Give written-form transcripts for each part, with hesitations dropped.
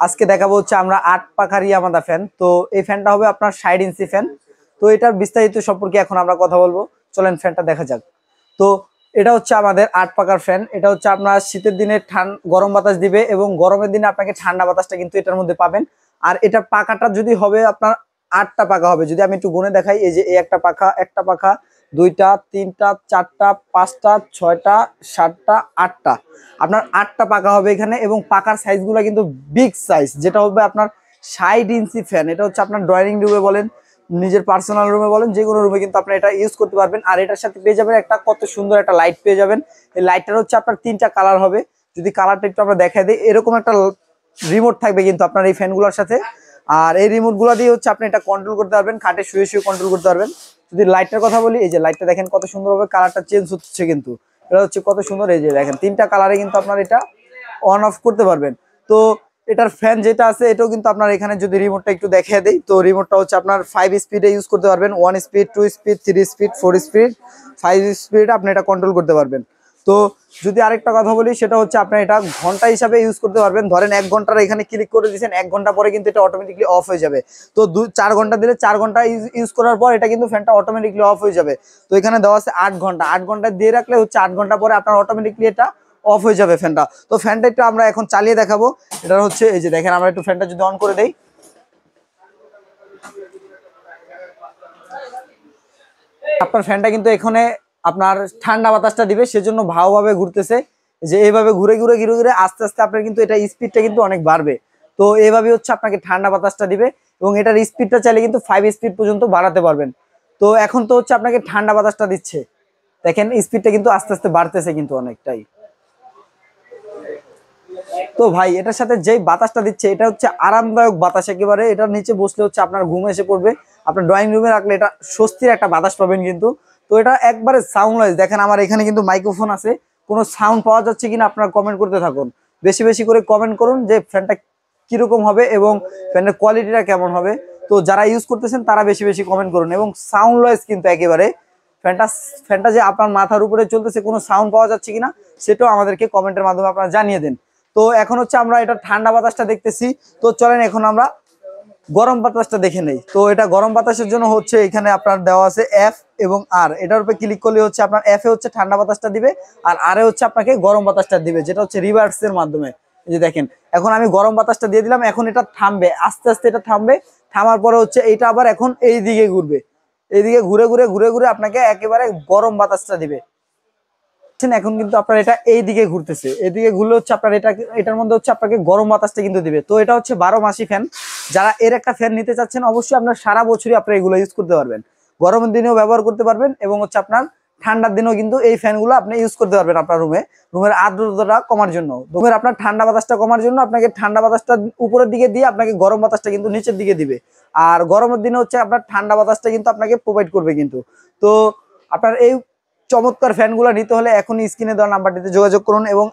আজকে দেখাবো হচ্ছে আমরা 8 পাখার ইয়ামাদা ফ্যান। তো এই ফ্যানটা হবে আপনার 60 ইঞ্চি ফ্যান। তো এটার বিস্তারিত সম্পর্কে এখন আমরা কথা বলবো, চলেন ফ্যানটা দেখা যাক। তো এটা হচ্ছে আমাদের 8 পাখার ফ্যান। এটা হচ্ছে আপনার শীতের দিনে গরম বাতাস দিবে এবং গরমের দিনে আপনাকে ঠান্ডা বাতাসটা কিন্তু এটার মধ্যে পাবেন। আর এটার পাখাটা যদি হবে আপনার 8টা পাখা হবে, যদি আমি একটু গুনে দেখাই, এই যে এই একটা পাখা, দুইটা, তিনটা, চারটা, পাঁচটা, ছয়টা, সাতটা, আটটা, আপনার 8টা পাখা হবে এখানে। এবং পাখার সাইজ গুলা কিন্তু বিগ সাইজ, যেটা হবে আপনার 60 ইঞ্চি ফ্যান। এটা হচ্ছে আপনার ড্রয়িং রুমে বলেন, নিজের পার্সোনাল রুমে বলেন, যে কোনো রুমে কিন্তু আপনার এটা ইউজ করতে পারবেন। আর এটার সাথে পেয়ে যাবেন একটা কত সুন্দর একটা লাইট পেয়ে যাবেন। এই লাইটটার হচ্ছে আপনার 3টা কালার হবে। যদি কালারটা একটু আমরা দেখাই দিই, এরকম একটা রিমোট থাকবে কিন্তু আপনার এই ফ্যানগুলোর সাথে। আর এই রিমোট গুলো দিয়ে হচ্ছে আপনি এটা কন্ট্রোল করতে পারবেন, খাটে শুয়ে শুয়ে কন্ট্রোল করতে পারবেন। যদি লাইটটার কথা বলি, এই যে লাইটটা দেখেন কত সুন্দরভাবে কালারটা চেঞ্জ হচ্ছে কিন্তু। এটা হচ্ছে কত সুন্দর, এই যে দেখেন 3টা কালারে কিন্তু আপনার এটা অন অফ করতে পারবেন। তো এটার ফ্যান যেটা আছে এটাও কিন্তু আপনার এখানে যদি রিমোটটা একটু দেখিয়ে দেই, তো রিমোটটা হচ্ছে আপনার 5 স্পিডে ইউজ করতে পারবেন। 1 speed, 2 speed, 3 speed, 4 speed, 5 speed আপনি এটা কন্ট্রোল করতে পারবেন। তো যদি আরেকটা কথা বলি, সেটা হচ্ছে আপনি এটা ঘন্টা হিসাবে ইউজ করতে পারবেন। ধরেন 1 ঘন্টার এখানে ক্লিক করে দিয়েছেন, 1 ঘন্টা পরে কিন্তু এটা অটোমেটিকলি অফ হয়ে যাবে। তো 4 ঘন্টা দিলে 4 ঘন্টা ইউজ করার পর এটা কিন্তু ফ্যানটা অটোমেটিকলি অফ হয়ে যাবে। তো এখানে দেওয়া আছে 8 ঘন্টা, 8 ঘন্টা দিয়ে রাখলে হচ্ছে 8 ঘন্টা পরে আপনার অটোমেটিকলি এটা অফ হয়ে যাবে ফ্যানটা। তো ফ্যানটা একটু আমরা এখন চালিয়ে দেখাবো। এটা হচ্ছে এই যে দেখেন, আমরা একটু ফ্যানটা যদি অন করে দেই, আপনার ফ্যানটা কিন্তু এখানে আপনার ঠান্ডা বাতাসটা দিবে, সেজন্য ভালোভাবে ঘুরতেছে। যে এইভাবে ঘুরে ঘুরে ঘুরে ঘুরে আস্তে আস্তে আপনার কিন্তু এটা স্পিডটা কিন্তু অনেক বাড়বে। তো এইভাবে হচ্ছে আপনাকে ঠান্ডা বাতাসটা দিবে এবং এটার স্পিডটা চাইলে কিন্তু 5 স্পিড পর্যন্ত বাড়াতে পারবেন। তো এখন তো হচ্ছে আপনাকে ঠান্ডা বাতাসটা দিচ্ছে, দেখেন স্পিডটা কিন্তু আস্তে আস্তে বাড়তেছে কিন্তু অনেকটাই। তো ভাই এটার সাথে যেই বাতাসটা দিচ্ছে, এটা হচ্ছে আরামদায়ক বাতাস একেবারে। এটার নিচে বসলে হচ্ছে আপনার ঘুম এসে পড়বে, আপনার ড্রয়িং রুমে রাখলে এটা স্বস্তির একটা বাতাস পাবেন কিন্তু। তো এটা একবারে সাউন্ডলেস, দেখেন আমার এখানে কিন্তু মাইক্রোফোন আছে, কোনো সাউন্ড পাওয়া যাচ্ছে কিনা আপনারা কমেন্ট করতে থাকুন, বেশি বেশি করে কমেন্ট করুন যে ফ্যানটা কিরকম হবে এবং ফ্যানের কোয়ালিটিটা কেমন হবে। তো যারা ইউজ করতেছেন তারা বেশি বেশি কমেন্ট করুন। এবং সাউন্ডলেস কিন্তু একেবারে ফ্যানটা, ফ্যানটা যে আপনার মাথার উপরে চলতেছে, কোনো সাউন্ড পাওয়া যাচ্ছে কিনা সেটাও আমাদেরকে কমেন্টের মাধ্যমে আপনারা জানিয়ে দেন। তো এখন হচ্ছে আমরা এটা ঠান্ডা বাতাসটা দেখতেছি। তো চলেন এখন আমরা গরম বাতাসটা দেখে নেই। তো এটা গরম বাতাসের জন্য হচ্ছে এখানে আপনার দেওয়া আছে এফ এবং আর। এটার উপরে ক্লিক করলে হচ্ছে আপনার এফ এ হচ্ছে ঠান্ডা বাতাসটা দিবে, আর আর এ হচ্ছে আপনাকে গরম বাতাসটা দিবে, যেটা হচ্ছে রিভার্সের মাধ্যমে। এই যে দেখেন, এখন আমি গরম বাতাসটা দিয়ে দিলাম, এখন এটা থামবে, আস্তে আস্তে এটা থামবে। থামার পরে হচ্ছে এইটা আবার এখন এই দিকে ঘুরবে, এইদিকে ঘুরে ঘুরে ঘুরে ঘুরে আপনাকে একেবারে গরম বাতাসটা দিবে। এখন কিন্তু আপনার এটা এই দিকে ঘুরতেছে, এদিকে ঘুরলে হচ্ছে আপনার এটা, এটার মধ্যে হচ্ছে আপনাকে গরম বাতাসটা কিন্তু দিবে। তো এটা হচ্ছে 12 মাসি ফ্যান। যারা এর একটা ফ্যান নিতে চাচ্ছেন, অবশ্যই আপনার সারা বছরই আপনার এগুলো ইউজ করতে পারবেন, গরমের দিনেও ব্যবহার করতে পারবেন এবং হচ্ছে আপনার ঠান্ডার দিনেও কিন্তু এই ফ্যানগুলো আপনি ইউজ করতে পারবেন। আপনার রুমের আর্দ্রতাটা কমার জন্য, রুমের আপনার ঠান্ডা বাতাসটা কমার জন্য আপনাকে ঠান্ডা বাতাসটা উপরের দিকে দিয়ে আপনাকে গরম বাতাসটা কিন্তু নিচের দিকে দিবে। আর গরমের দিনে হচ্ছে আপনার ঠান্ডা বাতাসটা কিন্তু আপনাকে প্রোভাইড করবে কিন্তু। তো আপনার এই চমৎকার ফ্যানগুলো নিতে হলে এখনই স্ক্রিনে দেওয়া নাম্বারটিতে যোগাযোগ করুন। এবং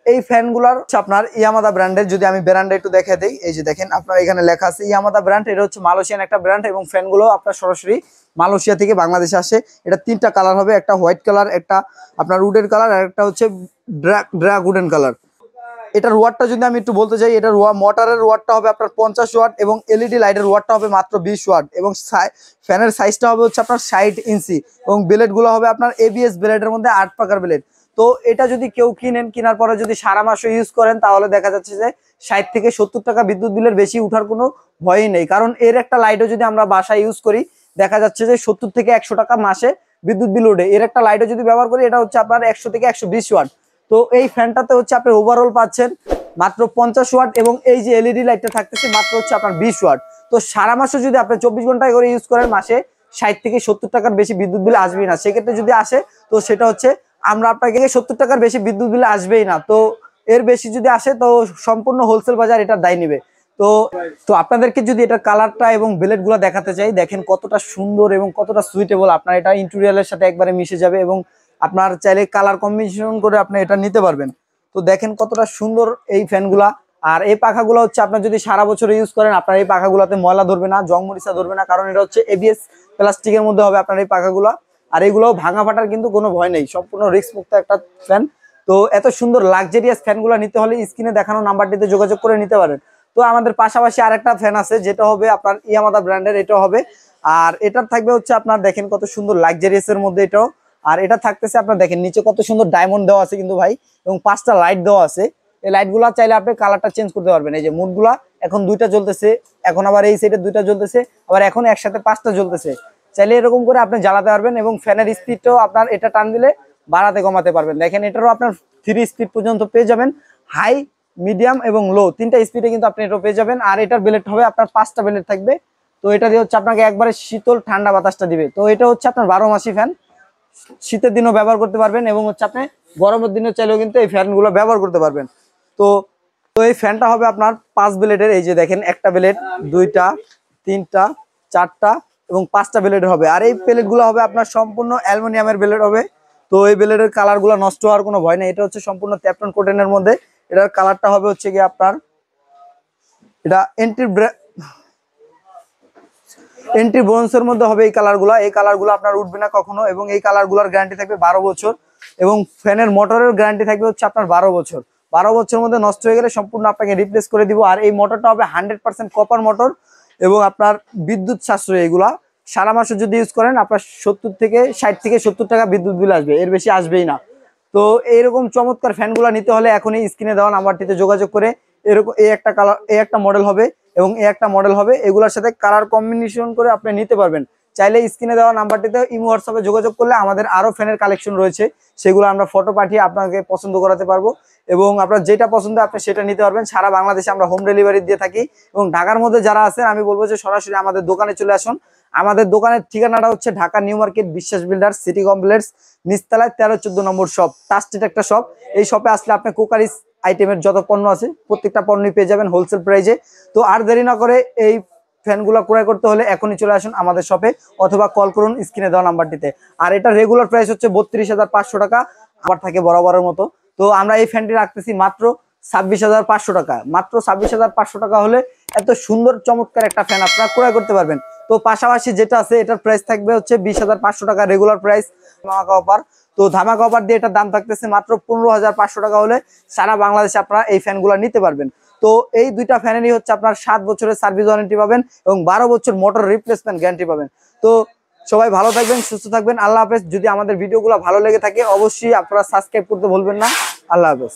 এই ফ্যানগুলোর আপনার ইয়ামাদা ব্র্যান্ডের, যদি আমি ব্র্যান্ডটা একটু দেখে দিই, এই যে দেখেন আপনার এখানে লেখা আছে ইয়ামাদা ব্র্যান্ড। এটা হচ্ছে মালয়েশিয়ান একটা ব্র্যান্ড এবং ফ্যানগুলো আপনার সরাসরি মালয়েশিয়া থেকে বাংলাদেশে আসে। এটা 3টা কালার হবে, একটা হোয়াইট কালার, একটা আপনার উডেন কালার, আর একটা হচ্ছে ড্রাগ উডেন কালার। এটার ওয়াটটা যদি আমি একটু বলতে চাই, এটার মোটরের ওয়াটটা হবে আপনার 50 ওয়াট এবং এলইডি লাইটের ওয়াটটা হবে মাত্র 20 ওয়াট এবং ফ্যানের সাইজটা হবে হচ্ছে আপনার 60 ইঞ্চি এবং ব্লেডগুলো হবে আপনার এবিএস ব্লেডের মধ্যে 8 পাকার ব্লেড। তো এটা যদি কেউ কেনার পরে যদি সারা মাসও ইউজ করেন, তাহলে দেখা যাচ্ছে যে 60 থেকে 70 টাকা বিদ্যুৎ বিলের বেশি উঠার কোনো ভয়ই নেই। কারণ এর একটা লাইটও যদি আমরা বাসায় ইউজ করি, দেখা যাচ্ছে যে 70 থেকে 100 টাকা মাসে বিদ্যুৎ বিল ওঠে। এর একটা লাইটও যদি ব্যবহার করি, এটা হচ্ছে আপনার 100 থেকে 120 ওয়াট। তো এই ফ্যানটাতে হচ্ছে আপনি ওভারঅল পাচ্ছেন মাত্র 50 ওয়াট এবং এই যে এলইডি লাইটটা থাকতেছে মাত্র হচ্ছে আপনার 20 ওয়াট। তো সারা মাসে যদি আপনি 24 ঘন্টায় করে ইউজ করেন, মাসে 60 থেকে 70 টাকার বেশি বিদ্যুৎ বিল আসবেই না। সেক্ষেত্রে যদি আসে, তো সেটা হচ্ছে আমরা আপনাকে 70 টাকার বেশি বিদ্যুৎ বিল আসবেই না। তো এর বেশি যদি আসে, তো সম্পূর্ণ হোলসেল বাজার এটার দায় নিবে। তো তো আপনাদেরকে যদি এটা কালারটা এবং ব্লেড গুলা দেখাতে চাই, দেখেন কতটা সুন্দর এবং কতটা সুইটেবল। আপনার এটা ইন্টেরিয়রের সাথে একবারে মিশে যাবে এবং আপনার চাইলে কালার কম্বিনেশন করে আপনি এটা নিতে পারবেন। তো দেখেন কতটা সুন্দর এই ফ্যানগুলা। আর এই পাখাগুলো হচ্ছে আপনার যদি সারা বছর ইউজ করেন, আপনার এই পাখাগুলোতে ময়লা ধরবে না, জং মরিচা ধরবে না, কারণ এটা হচ্ছে এবিএস প্লাস্টিকের মধ্যে হবে আপনার এই পাখাগুলো। আর এগুলো ভাঙা ফাটার কিন্তু কোনো ভয় নেই, সম্পূর্ণ রিস্ক মুক্ত একটা ফ্যান। তো এত সুন্দর লাক্সারিয়াস ফ্যানগুলো নিতে হলে স্ক্রিনে দেখানো নাম্বারটিতে যোগাযোগ করে নিতে পারেন। তো আমাদের পাশাপাশি আরেকটা ফ্যান আছে যেটা হবে আপনার ইয়ামাদা ব্র্যান্ডের, এটাও হবে। আর এটার থাকবে হচ্ছে আপনার দেখেন কত সুন্দর লাক্সারিয়াস এর মধ্যে এটাও। আর এটা থাকতেছে আপনার দেখেন নিচে কত সুন্দর ডায়মন্ড দেওয়া আছে কিন্তু ভাই, এবং 5টা লাইট দেওয়া আছে। এই লাইট গুলা চাইলে আপনি কালারটা চেঞ্জ করতে পারবেন। এই যে মুড গুলা এখন 2টা জ্বলতেছে, এখন আবার এই সাইডে 2টা জ্বলতেছে, আবার এখন একসাথে 5টা জ্বলতেছে। চাইলে এরকম করে আপনি জ্বালাতে পারবেন, এবং ফ্যানের স্পিডটাও আপনার এটা টান দিলে বাড়াতে কমাতে পারবেন। দেখেন এটারও আপনার 3 স্পিড পর্যন্ত পেয়ে যাবেন, হাই, মিডিয়াম এবং লো 3টা স্পিডে কিন্তু আপনি এটা পেয়ে যাবেন। আর এটার ব্লেড হবে আপনার 5টা ব্লেড থাকবে। তো এটা দিয়ে হচ্ছে আপনাকে একবারে শীতল ঠান্ডা বাতাসটা দিবে। তো এটা হচ্ছে আপনার 12 মাসি ফ্যান, শীতের দিনও ব্যবহার করতে পারবেন, এবং হচ্ছে আপনি গরমের দিনে চাইলেও কিন্তু এই ফ্যানগুলো ব্যবহার করতে পারবেন। তো তো এই ফ্যানটা হবে আপনার 5 ব্লেডের। এই যে দেখেন একটা ব্লেড, 2টা, 3টা, 4টা এবং 5টা ব্লেড হবে। আর এই প্লেটগুলো হবে আপনার সম্পূর্ণ অ্যালুমিনিয়ামের ব্লেড হবে। তো এই ব্লেডের কালারগুলো নষ্ট হওয়ার কোনো ভয় নেই। এটা হচ্ছে সম্পূর্ণ ট্যাপটন কোটেনের মধ্যে। এটার কালারটা হবে হচ্ছে কি আপনার এটা এন্ট্রি ব্রোঞ্জের মধ্যে হবে এই কালারগুলো। এই কালারগুলো আপনার উঠবে না কখনো, এবং এই কালারগুলোর গ্যারান্টি থাকবে 12 বছর, এবং ফ্যানের মোটরের গ্যারান্টি থাকবে হচ্ছে আপনার 12 বছর। 12 বছরের মধ্যে নষ্ট হয়ে গেলে সম্পূর্ণ আপনাকে রিপ্লেস করে দিব। আর এই মোটরটা হবে 100% কপার মোটর, এবং আপনার বিদ্যুৎ সাশ্রয়। এগুলা সারা মাসে যদি ইউজ করেন আপনার 60 থেকে 70 টাকা বিদ্যুৎ বিল আসবে, এর বেশি আসবেই না। তো এইরকম চমৎকার ফ্যানগুলো নিতে হলে এখনই স্ক্রিনে দেওয়া নাম্বারটিতে যোগাযোগ করে এরকম এই একটা কালার, এই একটা মডেল হবে এবং এই একটা মডেল হবে, এগুলোর সাথে কালার কম্বিনেশন করে আপনি নিতে পারবেন। চাইলে স্ক্রিনে দেওয়া নাম্বারটিতে ইমো হোয়াটসঅ্যাপে যোগাযোগ করলে আমাদের আরো ফ্যানের কালেকশন রয়েছে, সেগুলো আমরা ফটো পাঠিয়ে আপনাকে পছন্দ করাতে পারবো, এবং আপনার যেটা পছন্দ আপনি সেটা নিতে পারবেন। সারা বাংলাদেশে আমরা হোম ডেলিভারি দিয়ে থাকি, এবং ঢাকার মধ্যে যারা আছেন আমি বলবো যে সরাসরি আমাদের দোকানে চলে আসুন। আমাদের দোকানের ঠিকানাটা হচ্ছে ঢাকা নিউ মার্কেট, বিশ্বাস বিল্ডার্স, সিটি কমপ্লেক্স, নিচতলায় 13-14 নম্বর শপ, ট্রাস্টেড একটা শপ। এই শপে আসলে আপনি কুকারিজ আইটেমের যত পণ্য আছে প্রত্যেকটা পণ্যই পেয়ে যাবেন হোলসেল প্রাইসে। তো আর দেরি না করে এই ফ্যানগুলো ক্রয় করতে হলে এখনই চলে আসুন আমাদের শপে, অথবা কল করুন স্ক্রিনে দেওয়া নাম্বারটিতে। আর এটা রেগুলার প্রাইস হচ্ছে 32,500 টাকা, আবার থাকে বরাবরের মতো। তো আমরা এই ফ্যানটি রাখতেছি মাত্র 26,500 টাকা। মাত্র 26,500 টাকা হলে এত সুন্দর চমৎকার একটা ফ্যান আপনারা ক্রয় করতে পারবেন। তো পাশাপাশি যেটা আছে এটার প্রাইস থাকবে হচ্ছে 20,500 টাকা রেগুলার প্রাইস, ধামাকা অফার। তো ধামাকা অফার দিয়ে এটার দাম থাকতেছে মাত্র 15,500 টাকা হলে সারা বাংলাদেশে আপনারা এই ফ্যানগুলো নিতে পারবেন। তো এই দুইটা ফ্যানেরই হচ্ছে আপনার 7 বছরের সার্ভিস ওয়ারেন্টি পাবেন, এবং 12 বছর মোটর রিপ্লেসমেন্ট গ্যারান্টি পাবেন। তো সবাই ভালো থাকবেন, সুস্থ থাকবেন, আল্লাহ হাফেজ। যদি আমাদের ভিডিওগুলো ভালো লেগে থাকে অবশ্যই আপনারা সাবস্ক্রাইব করতে ভুলবেন না। আল্লাহ হাফেজ।